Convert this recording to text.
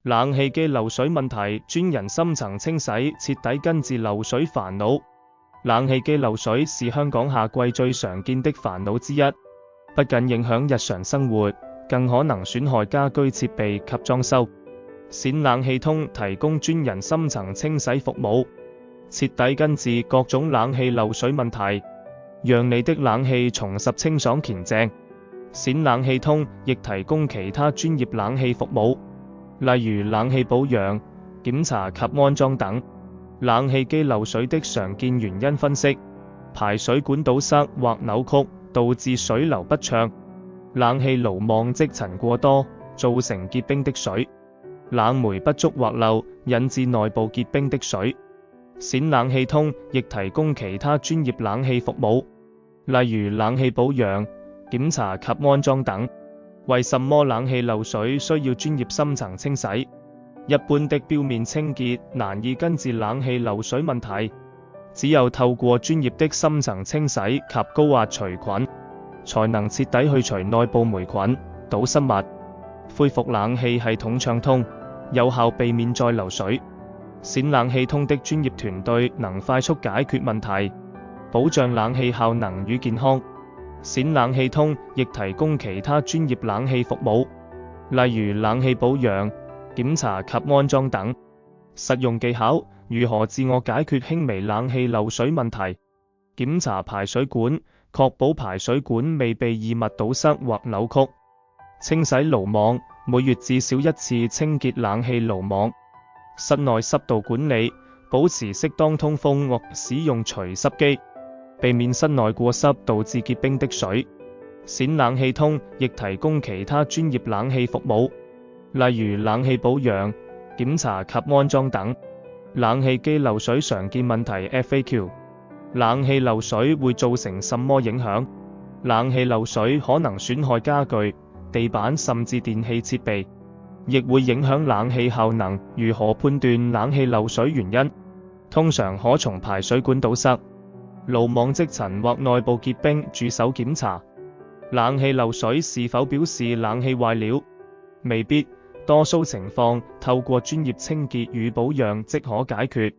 冷氣機漏水問題，專人深層清洗，徹底根治漏水煩惱。冷氣機漏水是香港夏季最常見的煩惱之一，不僅影響日常生活，更可能損害家居設備及裝修。冼冷氣通提供專人深層清洗服務，徹底根治各種冷氣漏水問題，讓你的冷氣重拾清爽乾淨。冼冷氣通亦提供其他專業冷氣服務，例如冷氣保養、檢查及安裝等。冷氣機漏水的常見原因分析：排水管堵塞或扭曲，導致水流不暢；冷氣爐網積塵過多，造成結冰的水；冷媒不足或漏，引致內部結冰的水。冼冷氣通亦提供其他專業冷氣服務，例如冷氣保養、檢查及安裝等。為什麼冷氣漏水需要專業深層清洗？一般的表面清潔難以根治冷氣漏水問題，只有透過專業的深層清洗及高壓除菌，才能徹底去除內部霉菌、堵塞物，恢復冷氣系統暢通，有效避免再漏水。冼冷氣通的專業團隊能快速解決問題，保障冷氣效能與健康。冼冷氣通亦提供其他專業冷氣服務，例如冷氣保養、檢查及安裝等。實用技巧：如何自我解決輕微冷氣漏水問題？檢查排水管，確保排水管未被異物堵塞或扭曲。清洗爐網，每月至少一次清潔冷氣爐網。室內濕度管理，保持適當通風或使用除濕機，避免室內過濕導致結冰的水。冼冷氣通亦提供其他專業冷氣服務，例如冷氣保養、檢查及安裝等。冷氣機漏水常見問題 FAQ： 冷氣漏水會造成什麼影響？冷氣漏水可能損害家具、地板甚至電器設備，亦會影響冷氣效能。如何判斷冷氣漏水原因？通常可從排水管堵塞、爐網積塵或內部結冰着手檢查。冷氣漏水是否表示冷氣壞了？未必，多數情況透過專業清潔與保養即可解決。